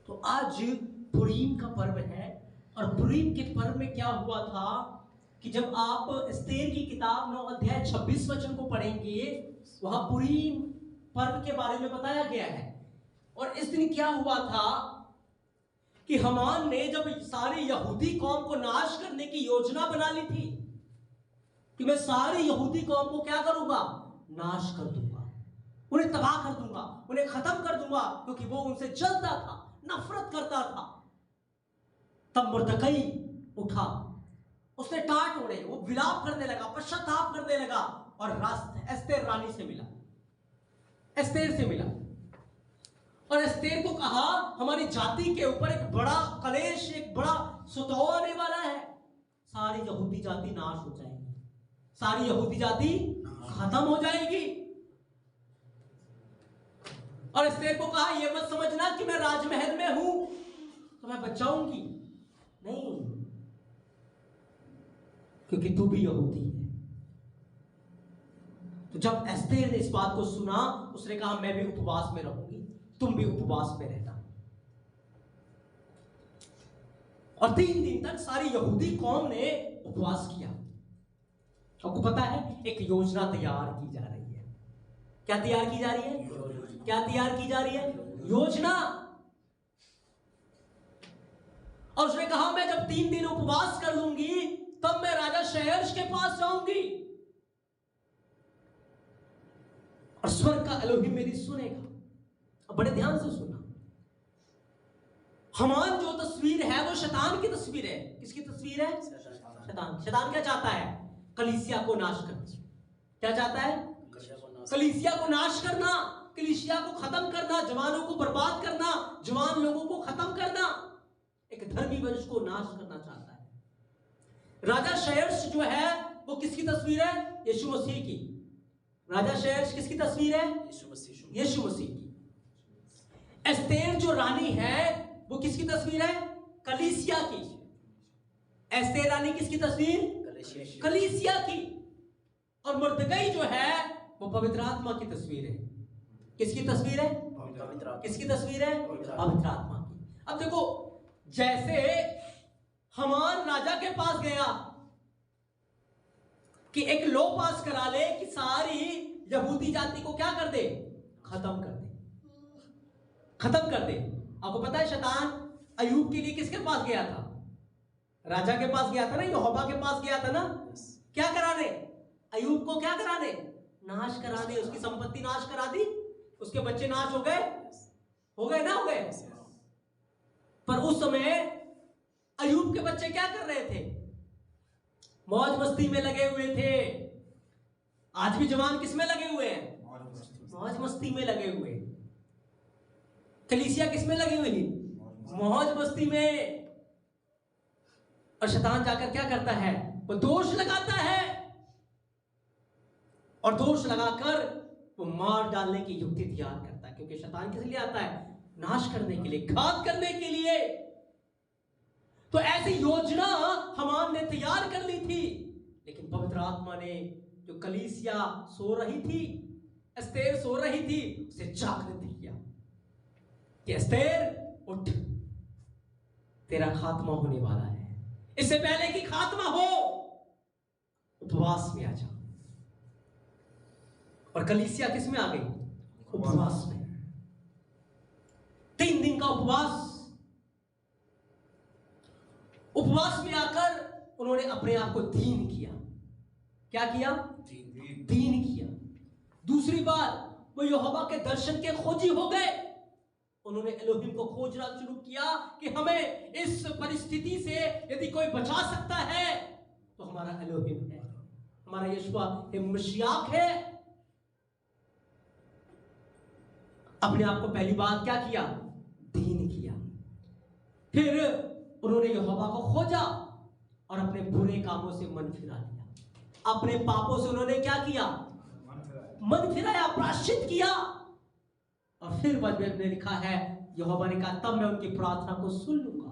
तो आज पुरीम का पर्व है, और पुरीम के पर्व में क्या हुआ था कि जब आप एस्तेर की किताब 9 अध्याय 26 वचन को पढ़ेंगे, वहां पुरीम पर्व के बारे में बताया गया है। और इस दिन क्या हुआ था कि हामान ने जब सारी यहूदी कौम को नाश करने की योजना बना ली थी कि मैं सारी यहूदी कौम को क्या करूंगा, नाश कर दूंगा, उन्हें तबाह कर दूंगा, उन्हें खत्म कर दूंगा, क्योंकि वो उनसे जलता था, नफरत करता था। तब मुर्दकई उठा, उसने टाट ओढ़े, वो विलाप करने लगा, पश्चाताप करने लगा, और एस्तेर रानी से मिला, एस्तेर से मिला, और एस्तेर को कहा हमारी जाति के ऊपर एक बड़ा कलेश, एक बड़ा सताव आने वाला है, सारी यहूदी जाति नाश हो जाएगी, सारी यहूदी जाति खत्म हो जाएगी। और एस्तेर को कहा यह मत समझना कि मैं राजमहल में हूं तो मैं बचाऊंगी, नहीं, क्योंकि तू भी यहूदी है। तो जब एस्तेर ने इस बात को सुना, उसने कहा मैं भी उपवास में रहूंगी, तुम भी उपवास में रहना। और 3 दिन तक सारी यहूदी कौम ने उपवास किया। आपको पता है एक योजना तैयार की जा रही है। क्या तैयार की जा रही है? क्या तैयार की जा रही है? योजना। और उसने कहा मैं जब 3 दिन उपवास कर लूंगी तब मैं राजा शहर्ष के पास जाऊंगी, और स्वर्ग का एलोहिम मेरी सुनेगा। अब बड़े ध्यान से सुनना, हामान जो तस्वीर है वो शैतान की तस्वीर है। किसकी तस्वीर है? शैतान। शैतान क्या चाहता है? कलीसिया को नाश करना। क्या चाहता है? कलीसिया को नाश करना, कलीसिया को खत्म करना, जवानों को बर्बाद करना, जवान लोगों को खत्म करना, एक धर्मी वंश को नाश करना चाहता है। राजा शहर्ष जो है वो किसकी तस्वीर है? यीशु मसीह की। राजा शहर्ष किसकी तस्वीर है? यीशु मसीह की। एस्तेर जो रानी है वो किसकी तस्वीर है? कलीसिया की। एस्तेर रानी किसकी तस्वीर? कलीसिया की। और मुर्दकई जो है वो पवित्र आत्मा की तस्वीर है। किसकी तस्वीर है? किसकी तस्वीर है? पवित्र आत्मा की। अब देखो, जैसे हामान राजा के पास गया कि एक लॉ पास करा ले कि सारी यहूदी जाति को क्या कर दे? खत्म कर दे, खत्म कर दे। आपको पता है शैतान अय्यूब के लिए किसके पास गया था? राजा के पास गया था ना, यहोवा के पास गया था ना। क्या कराने? अय्यूब को क्या कराने? नाश कराने। उसकी संपत्ति नाश करा दी, उसके बच्चे नाश हो गए, हो गए ना, हो गए। पर उस समय अय्यूब के बच्चे क्या कर रहे थे? मौज मस्ती में लगे हुए थे। आज भी जवान किस में लगे हुए हैं? मौज मस्ती में लगे हुए। कलीसिया किस में लगी हुई? मौज मस्ती में। और शैतान जाकर क्या करता है? वो दोष लगाता है, और दोष लगाकर वो मार डालने की युक्ति तैयार करता है, क्योंकि शैतान किस लिए आता है? नाश करने के लिए, घात करने के लिए। तो ऐसी योजना हामान ने तैयार कर ली थी, लेकिन पवित्र आत्मा ने, जो कलीसिया सो रही थी, एस्तेर सो रही थी, उसे जागृत किया कि एस्तेर उठ, तेरा खात्मा होने वाला है। इससे पहले कि खात्मा हो, उपवास में आ जा। और कलीसिया किस में आ गई? उपवास में। 3 दिन का उपवास। उपवास में आकर उन्होंने अपने आप को दीन किया। क्या किया? दीन किया। दूसरी बार वो यहोवा के दर्शन के खोजी हो गए। उन्होंने एलोहिम को खोजना शुरू किया कि हमें इस परिस्थिति से यदि कोई बचा सकता है तो हमारा एलोहिम है, हमारा यीशुआ मसीह है। अपने आप को पहली बात क्या किया? दीन किया। फिर उन्होंने यहोवा को खोजा और अपने बुरे कामों से मन फिरा लिया। अपने पापों से उन्होंने क्या किया? मन फिराया, प्रायश्चित किया। और फिर वचन में लिखा है, यहोवा ने कहा तब मैं उनकी प्रार्थना को सुन लूंगा।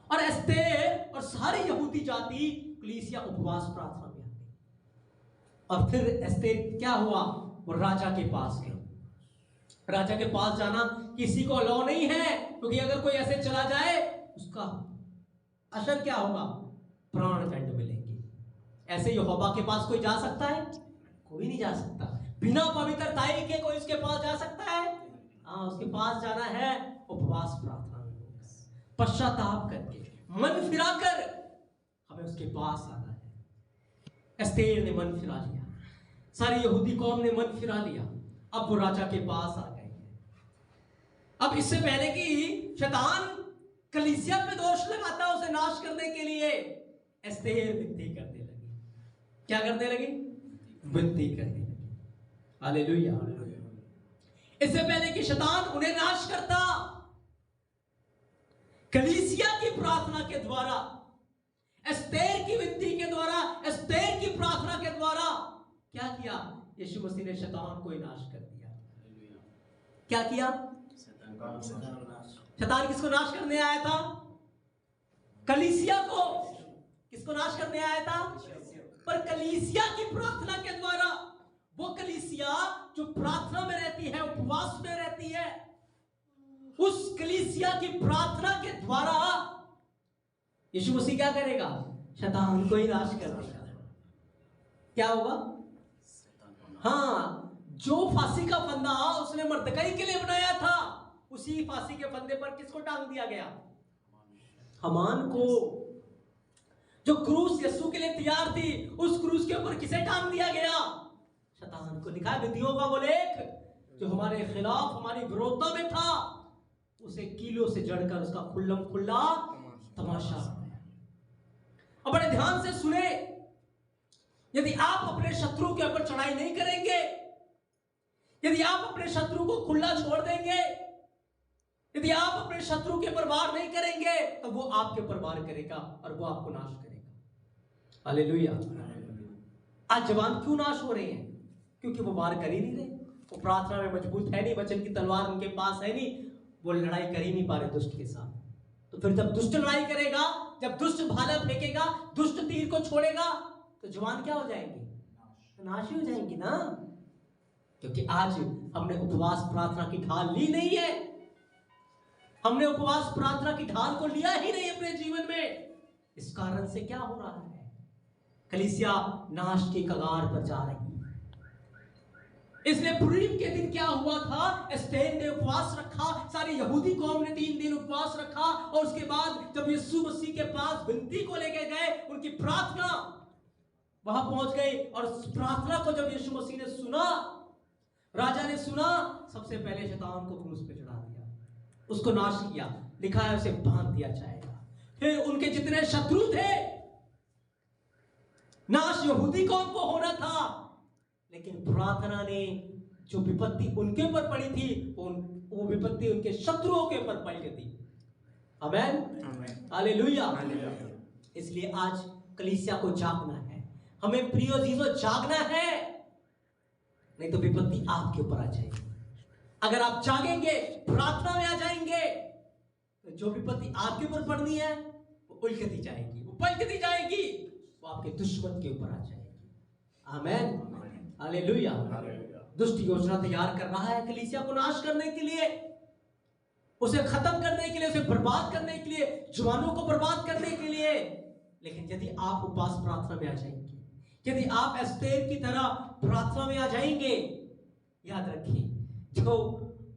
और एस्तेर और सारी यहूदी जाति कलीसिया उपवास प्रार्थना में आ गई। और फिर एस्तेर क्या हुआ? वो राजा के पास गई। राजा के पास जाना किसी को अलाउ नहीं है, क्योंकि अगर कोई ऐसे चला जाए उसका असर क्या होगा? प्राण दंड मिलेंगे। ऐसे यहोवा के पास कोई जा सकता है? कोई नहीं जा सकता। बिना पवित्रताई के कोई उसके पास जा सकता है? हाँ, उसके पास जाना है उपवास प्रार्थना में, पश्चाताप करके, मन फिराकर हमें उसके पास आना है। एस्तेर ने मन फिरा लिया, सारी यहूदी कौम ने मन फिरा लिया, अब वो राजा के पास आ गए हैं। अब इससे पहले कि शैतान कलीसिया पे दोष लगाता है उसे नाश करने के लिए, एस्तेर विनती करने लगी। क्या करने लगी? विनती करने लगी। हालेलुया। इससे पहले कि शैतान उन्हें नाश करता, कलीसिया की प्रार्थना के द्वारा, एस्तेर की विनती के द्वारा, एस्तेर की प्रार्थना के द्वारा क्या किया? यीशु मसीह ने शैतान को ही नाश कर दिया। क्या किया? शैतान किसको नाश करने आया था? कलीसिया को। किसको नाश करने आया था? पर कलीसिया की प्रार्थना के द्वारा, वो कलीसिया जो प्रार्थना में रहती है, उपवास में रहती है, उस कलीसिया की प्रार्थना के द्वारा यीशु मसीह क्या करेगा? शैतान को ही नाश कर देगा। क्या होगा? हाँ, जो फांसी का फंदा उसने मर्दकई के लिए बनाया था, उसी फांसी के फंदे पर किसको टांग दिया गया? हामान को। जो क्रूस यीशु के लिए तैयार थी, उस क्रूस के ऊपर किसे टांग दिया गया? शैतान को। लिखा है विधियों का वो लेख जो हमारे खिलाफ, हमारी विरोधता में था, उसे कीलों से जड़कर उसका खुल्लम खुल्ला तमाशा। अब बड़े ध्यान से सुने, यदि आप अपने शत्रु के ऊपर चढ़ाई नहीं करेंगे, यदि आप अपने शत्रु को खुला छोड़ देंगे, यदि आप अपने शत्रु के ऊपर वार नहीं करेंगे, तो वो आपके ऊपर वार करेगा और वो आपको नाश करेगा। हालेलुया। आज जवान क्यों नाश हो रहे हैं? क्योंकि वो वार कर ही नहीं रहे, वो प्रार्थना में मजबूत है नहीं, वचन की तलवार उनके पास है नहीं, वो लड़ाई कर ही नहीं पा रहे दुष्ट के साथ। तो फिर जब दुष्ट लड़ाई करेगा, जब दुष्ट भाला फेंकेगा, दुष्ट तीर को छोड़ेगा, तो जवान क्या हो जाएंगे? नाश ही हो जाएंगे ना। क्योंकि आज हमने उपवास प्रार्थना की ढाल ली नहीं है, हमने उपवास प्रार्थना की ढाल को लिया ही नहीं अपने जीवन में। इस कारण से क्या हो रहा है? कलीसिया नाश की कगार पर जा रही है। इसलिए पुरीम के दिन क्या हुआ था? एस्तेर ने उपवास रखा, सारी यहूदी कौम ने 3 दिन उपवास रखा, और उसके बाद जब यीशु मसीह के पास विनती को लेके गए, उनकी प्रार्थना वहां पहुंच गई, और उस प्रार्थना को जब यीशु मसीह ने सुना, राजा ने सुना, सबसे पहले शैतान को क्रूस पे चढ़ा दिया, उसको नाश किया। लिखा है उसे बांध दिया जाएगा। फिर उनके जितने शत्रु थे, नाश यहूदी कौम को होना था, लेकिन प्रार्थना ने जो विपत्ति उनके ऊपर पड़ी थी, वो विपत्ति उनके शत्रुओं के ऊपर पड़ी थी। आमीन, हालेलुया। इसलिए आज कलीसिया को जागना है, हमें प्रियो जीजो जागना है, नहीं तो विपत्ति आपके ऊपर आ जाएगी। अगर आप जागेंगे, प्रार्थना में आ जाएंगे, तो जो विपत्ति आपके ऊपर पड़नी है वो उलटती जाएगी, वो पलटती जाएगी, वो आपके दुश्मन के ऊपर आ जाएगी। आमीन, हालेलुया। दुष्ट योजना तैयार कर रहा है कलीसिया को नाश करने के लिए, उसे खत्म करने के लिए, उसे बर्बाद करने के लिए, जवानों को बर्बाद करने के लिए। लेकिन यदि आप उपवास प्रार्थना में आ जाएंगे, यदि आप एस्तेर की तरह प्रार्थना में आ जाएंगे, याद रखिए, जो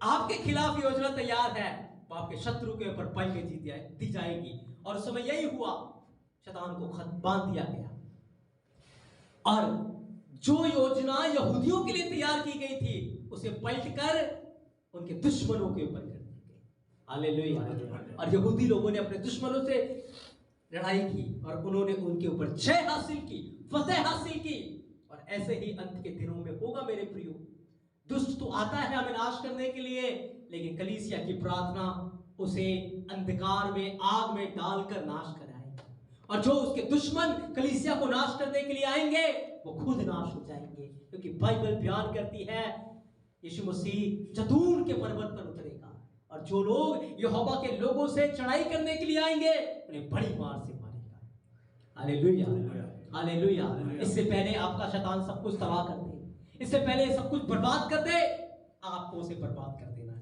आपके खिलाफ योजना तैयार है वो आपके शत्रु के ऊपर पल के दी जाएगी। और उस समय यही हुआ, शैतान को बांध दिया गया, और जो योजना यहूदियों के लिए तैयार की गई थी, उसे पलटकर उनके दुश्मनों के ऊपर कर दी गई। हालेलुया। और यहूदी लोगों ने अपने दुश्मनों से लड़ाई की और उन्होंने उनके ऊपर जय हासिल की, फतेह हासिल की। और ऐसे ही अंत के दिनों में होगा मेरे प्रियो। दुष्ट तो आता है हमें नाश करने के लिए, लेकिन कलीसिया की प्रार्थना उसे अंधकार में, आग में डालकर नाश कराएगी। और जो उसके दुश्मन कलीसिया को नाश करने के लिए आएंगे, वो खुद नाश हो जाएंगे। क्योंकि बाइबल बयान करती है यीशु मसीह जैतून के पर्वत पर उतरेगा, और जो लोग यहोवा के लोगों से चढ़ाई करने के लिए आएंगे, उन्हें बड़ी मार से मारेगा। Hallelujah, hallelujah. इससे पहले आपका शैतान सब कुछ तबाह कर दे, इससे पहले सब कुछ बर्बाद कर दे, आप आपको उसे बर्बाद कर देना है।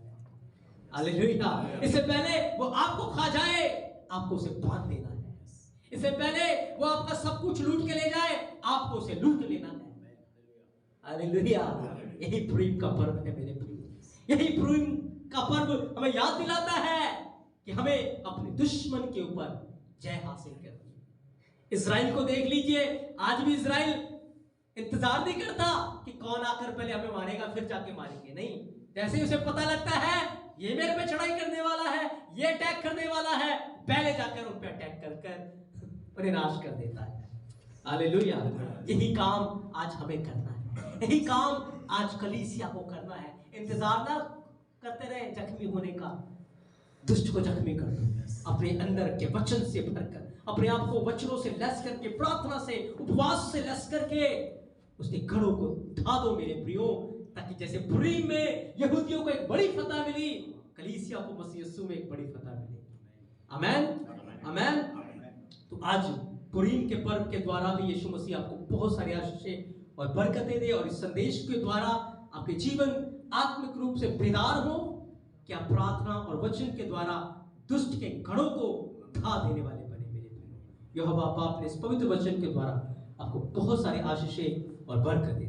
हालेलुया। इससे पहले वो आपको खा जाए, आपको उसे बांध देना है। इससे पहले वो आपका सब कुछ लूट के ले जाए, आपको उसे लूट लेना है। हालेलुया। यही पुरीम का पर्व है मेरे प्रिय। यही पुरीम का पर्व हमें याद दिलाता है कि हमें अपने दुश्मन के ऊपर जय हासिल करनी है। इस्राएल को देख लीजिए, आज भी इस्राएल इंतजार नहीं करता कि कौन आकर पहले हमें मारेगा फिर जाके मारेंगे। नहीं, जैसे ही उसे पता लगता है ये मेरे पे चढ़ाई करने वाला है, ये अटैक करने वाला है, पहले जाकर उन पे अटैक कर कर विनाश कर देता है। हालेलुया। यही काम आज हमें करना है, यही काम आज कलीसिया को करना है। इंतजार ना करते रहे जख्मी होने का। दुष्ट को जख्मी कर दो अपने अंदर के वचन से भरकर, अपने आप को वचनों से लस करके, प्रार्थना से, उपवास से लस करके उसके घड़ों को ढा दो मेरे प्रियो, ताकि जैसे पुरीम में यहूदियों को एक बड़ी फतह मिली, कलीसिया को मसीह यीशु में एक बड़ी फतह मिली। आमेन, आमेन। तो आज पुरीम के पर्व के द्वारा भी यीशु मसीह आपको बहुत सारी आशीषें और बरकतें दे, और इस संदेश के द्वारा आपके जीवन आत्मिक रूप से बेदार हो कि आप प्रार्थना और वचन के द्वारा दुष्ट के घड़ों को ढा देने वाले बने मेरे प्रियो। यहोवा बाप ने इस पवित्र वचन के द्वारा आपको बहुत सारी आशीषें और बरकतें दी।